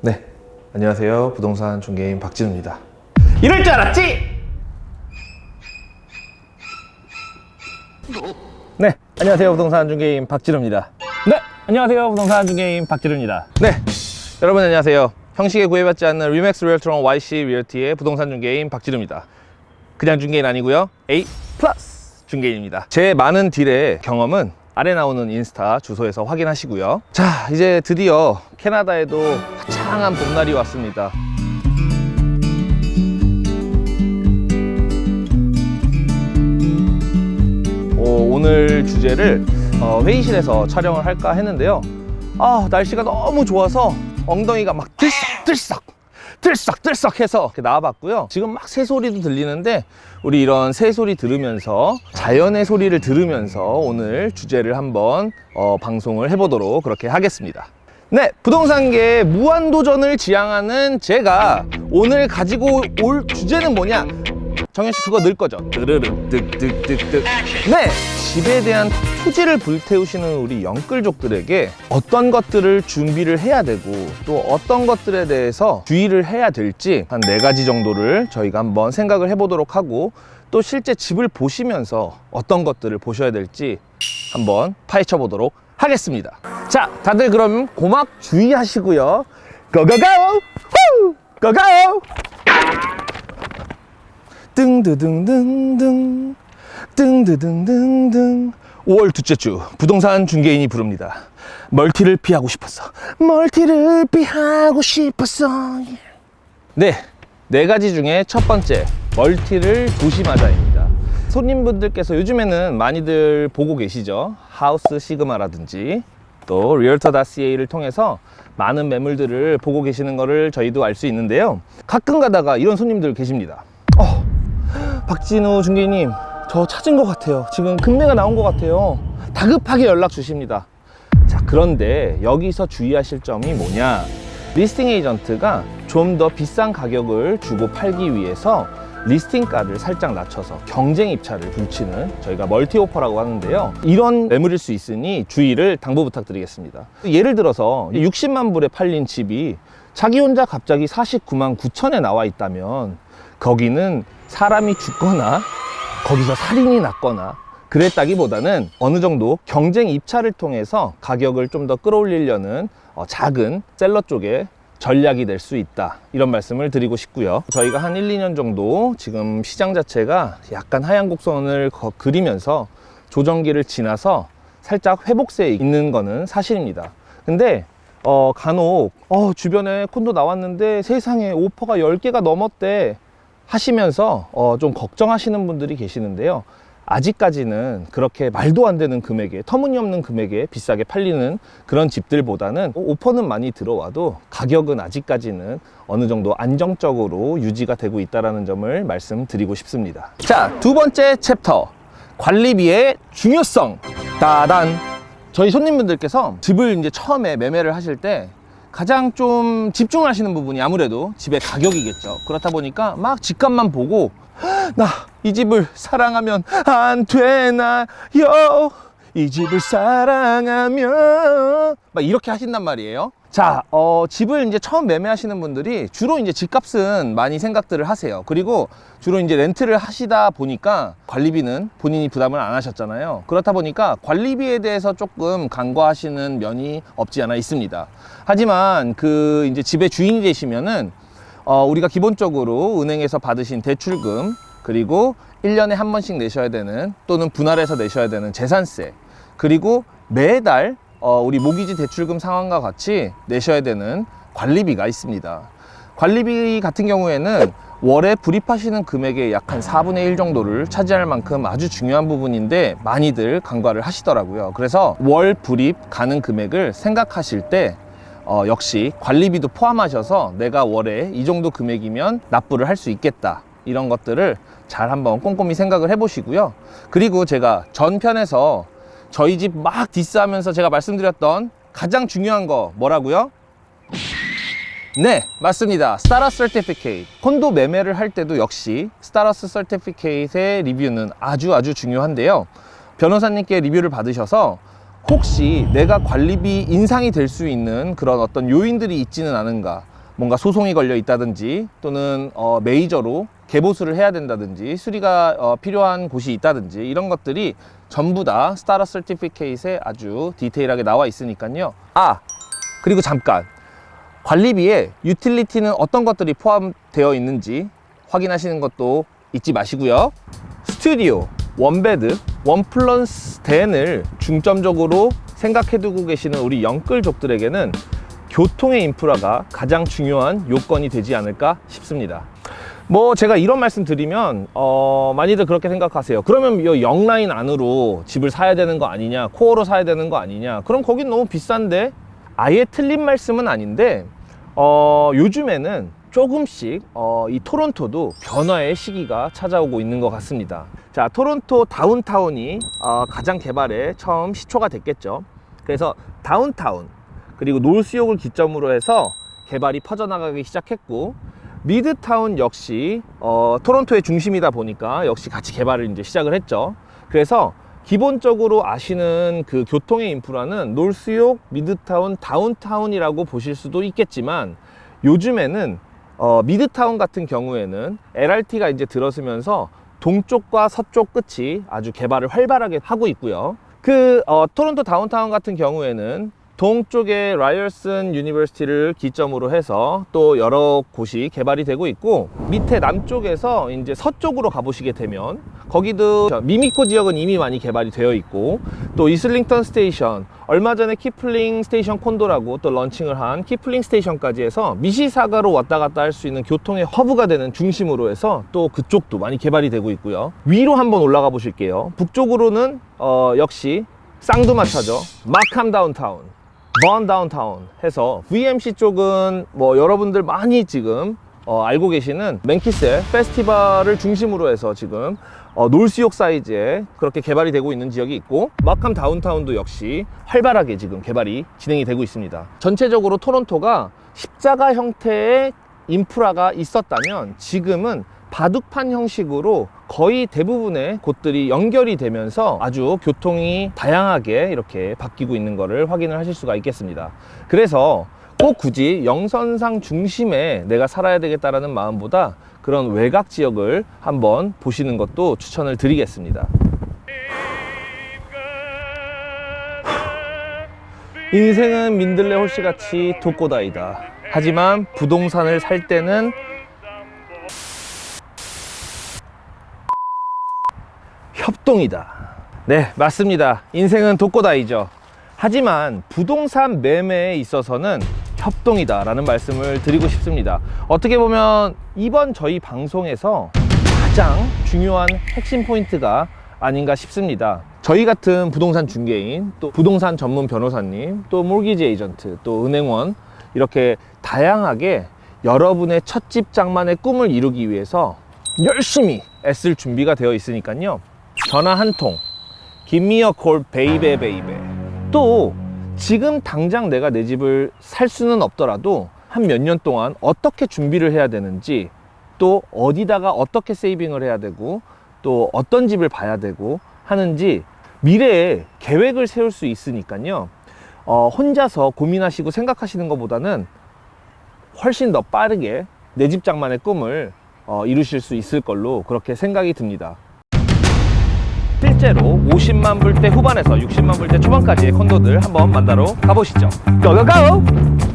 네, 안녕하세요. 부동산 중개인 박진우입니다. 이럴 줄 알았지? 네, 안녕하세요. 부동산 중개인 박진우입니다. 네, 안녕하세요. 부동산 중개인 박지루입니다. 네, 여러분 안녕하세요. 형식에 구애받지 않는 리맥스 리얼트론 YC 리얼티의 부동산 중개인 박진우입니다. 그냥 중개인 아니고요, A 플러스 중개인입니다. 제 많은 딜의 경험은 아래 나오는 인스타 주소에서 확인하시고요. 자, 이제 드디어 캐나다에도 화창한 봄날이 왔습니다. 오늘 주제를 회의실에서 촬영을 할까 했는데요. 날씨가 너무 좋아서 엉덩이가 막 들썩 해서 이렇게 나와봤고요. 지금 막 새소리도 들리는데 우리 이런 새소리 들으면서 자연의 소리를 들으면서 오늘 주제를 한번 방송을 해보도록 그렇게 하겠습니다. 네, 부동산계의 무한도전을 지향하는 제가 오늘 가지고 올 주제는 뭐냐? 정현씨 그거 늘 거죠? 뜨르르 뜩뜩뜩뜩. 네, 집에 대한 토지를 불태우시는 우리 영끌족들에게 어떤 것들을 준비를 해야 되고 또 어떤 것들에 대해서 주의를 해야 될지 한 4가지 정도를 저희가 한번 생각을 해보도록 하고, 또 실제 집을 보시면서 어떤 것들을 보셔야 될지 한번 파헤쳐 보도록 하겠습니다. 자, 다들 그럼 고막 주의하시고요. 고고고! 후! 고고! 뜬드등등등 뜬드등등등. 5월 둘째 주 부동산 중개인이 부릅니다. 멀티를 피하고 싶었어. 멀티를 피하고 싶었어. 네, 4가지 중에 첫 번째, 멀티를 조심하자입니다. 손님분들께서 요즘에는 많이들 보고 계시죠. 하우스 시그마라든지 또 리얼터.ca를 통해서 많은 매물들을 보고 계시는 거를 저희도 알 수 있는데요. 가끔 가다가 이런 손님들 계십니다. 박진우 중개님, 저 찾은 것 같아요. 지금 금매가 나온 것 같아요. 다급하게 연락 주십니다. 자, 그런데 여기서 주의하실 점이 뭐냐? 리스팅 에이전트가 좀 더 비싼 가격을 주고 팔기 위해서 리스팅가를 살짝 낮춰서 경쟁 입찰을 불치는, 저희가 멀티 오퍼라고 하는데요. 이런 매물일 수 있으니 주의를 당부 부탁드리겠습니다. 예를 들어서 60만 불에 팔린 집이 자기 혼자 갑자기 49만 9천에 나와 있다면 거기는 사람이 죽거나 거기서 살인이 났거나 그랬다기보다는 어느 정도 경쟁 입찰을 통해서 가격을 좀 더 끌어올리려는 작은 셀러 쪽에 전략이 될 수 있다, 이런 말씀을 드리고 싶고요. 저희가 한 1, 2년 정도 지금 시장 자체가 약간 하향 곡선을 그리면서 조정기를 지나서 살짝 회복세에 있는 거는 사실입니다. 근데 간혹 주변에 콘도 나왔는데 세상에 오퍼가 10개가 넘었대 하시면서 좀 걱정하시는 분들이 계시는데요. 아직까지는 그렇게 말도 안 되는 금액에, 터무니없는 금액에 비싸게 팔리는 그런 집들보다는 오퍼는 많이 들어와도 가격은 아직까지는 어느 정도 안정적으로 유지가 되고 있다는 점을 말씀드리고 싶습니다. 자, 두 번째 챕터, 관리비의 중요성. 따단. 저희 손님분들께서 집을 이제 처음에 매매를 하실 때 가장 좀 집중을 하시는 부분이 아무래도 집의 가격이겠죠. 그렇다 보니까 막 집값만 보고 나 이 집을 사랑하면 안 되나요? 이 집을 사랑하면 막 이렇게 하신단 말이에요. 자, 집을 이제 처음 매매하시는 분들이 주로 이제 집값은 많이 생각들을 하세요. 그리고 주로 이제 렌트를 하시다 보니까 관리비는 본인이 부담을 안 하셨잖아요. 그렇다 보니까 관리비에 대해서 조금 간과하시는 면이 없지 않아 있습니다. 하지만 그 이제 집의 주인이 되시면은 우리가 기본적으로 은행에서 받으신 대출금, 그리고 1년에 한 번씩 내셔야 되는, 또는 분할해서 내셔야 되는 재산세, 그리고 매달 우리 모기지 대출금 상환과 같이 내셔야 되는 관리비가 있습니다. 관리비 같은 경우에는 월에 불입하시는 금액의 약 한 4분의 1 정도를 차지할 만큼 아주 중요한 부분인데 많이들 간과를 하시더라고요. 그래서 월 불입 가는 금액을 생각하실 때 역시 관리비도 포함하셔서 내가 월에 이 정도 금액이면 납부를 할 수 있겠다, 이런 것들을 잘 한번 꼼꼼히 생각을 해보시고요. 그리고 제가 전편에서 저희 집 막 디스하면서 제가 말씀드렸던 가장 중요한 거 뭐라고요? 네, 맞습니다. 스타러스 서티피케이트. 콘도 매매를 할 때도 역시 스타러스 서티피케이트의 리뷰는 아주 중요한데요. 변호사님께 리뷰를 받으셔서 혹시 내가 관리비 인상이 될 수 있는 그런 어떤 요인들이 있지는 않은가, 뭔가 소송이 걸려 있다든지 또는 메이저로 개보수를 해야 된다든지 수리가 필요한 곳이 있다든지 이런 것들이 전부 다 스타러 서티피케이트에 아주 디테일하게 나와 있으니까요. 그리고 잠깐, 관리비에 유틸리티는 어떤 것들이 포함되어 있는지 확인하시는 것도 잊지 마시고요. 스튜디오, 원베드, 1+10을 중점적으로 생각해 두고 계시는 우리 영끌족들에게는 교통의 인프라가 가장 중요한 요건이 되지 않을까 싶습니다. 뭐 제가 이런 말씀 드리면 많이들 그렇게 생각하세요. 그러면 이 영라인 안으로 집을 사야 되는 거 아니냐, 코어로 사야 되는 거 아니냐, 그럼 거긴 너무 비싼데. 아예 틀린 말씀은 아닌데 요즘에는 조금씩 이 토론토도 변화의 시기가 찾아오고 있는 것 같습니다. 자, 토론토 다운타운이 가장 개발에 처음 시초가 됐겠죠. 그래서 다운타운 그리고 노스욕을 기점으로 해서 개발이 퍼져나가기 시작했고, 미드타운 역시 토론토의 중심이다 보니까 역시 같이 개발을 이제 시작을 했죠. 그래서 기본적으로 아시는 그 교통의 인프라는 노스욕, 미드타운, 다운타운이라고 보실 수도 있겠지만, 요즘에는 미드타운 같은 경우에는 LRT가 이제 들어서면서 동쪽과 서쪽 끝이 아주 개발을 활발하게 하고 있고요. 토론토 다운타운 같은 경우에는 동쪽에 라이어슨 유니버시티를 기점으로 해서 또 여러 곳이 개발이 되고 있고, 밑에 남쪽에서 이제 서쪽으로 가보시게 되면 거기도 미미코 지역은 이미 많이 개발이 되어 있고, 또 이슬링턴 스테이션, 얼마 전에 키플링 스테이션 콘도라고 또 런칭을 한 키플링 스테이션까지 해서 미시사가로 왔다 갔다 할 수 있는 교통의 허브가 되는 중심으로 해서 또 그쪽도 많이 개발이 되고 있고요. 위로 한번 올라가 보실게요. 북쪽으로는 역시 쌍두마차죠. 마캄 다운타운, 번 다운타운 해서, VMC 쪽은 뭐 여러분들 많이 지금 알고 계시는 맨키셀 페스티벌을 중심으로 해서 지금 놀수욕 사이즈에 그렇게 개발이 되고 있는 지역이 있고, 마캄 다운타운도 역시 활발하게 지금 개발이 진행이 되고 있습니다. 전체적으로 토론토가 십자가 형태의 인프라가 있었다면 지금은 바둑판 형식으로 거의 대부분의 곳들이 연결이 되면서 아주 교통이 다양하게 이렇게 바뀌고 있는 것을 확인을 하실 수가 있겠습니다. 그래서 꼭 굳이 영선상 중심에 내가 살아야 되겠다라는 마음보다 그런 외곽 지역을 한번 보시는 것도 추천을 드리겠습니다. 인생은 민들레 홀씨같이 독고다이다. 하지만 부동산을 살 때는 협동이다. 네, 맞습니다. 인생은 독고다이죠. 하지만 부동산 매매에 있어서는 협동이다 라는 말씀을 드리고 싶습니다. 어떻게 보면 이번 저희 방송에서 가장 중요한 핵심 포인트가 아닌가 싶습니다. 저희 같은 부동산 중개인, 또 부동산 전문 변호사님, 또 모기지 에이전트, 또 은행원, 이렇게 다양하게 여러분의 첫 집 장만의 꿈을 이루기 위해서 열심히 애쓸 준비가 되어 있으니까요. 전화 한 통, Give me a call, baby, baby. 또 지금 당장 내가 내 집을 살 수는 없더라도 한 몇 년 동안 어떻게 준비를 해야 되는지, 또 어디다가 어떻게 세이빙을 해야 되고, 또 어떤 집을 봐야 되고 하는지 미래에 계획을 세울 수 있으니까요. 혼자서 고민하시고 생각하시는 것보다는 훨씬 더 빠르게 내 집 장만의 꿈을 이루실 수 있을 걸로 그렇게 생각이 듭니다. 실제로 50만 불대 후반에서 60만 불대 초반까지의 콘도들 한번 만나러 가보시죠. 고고고!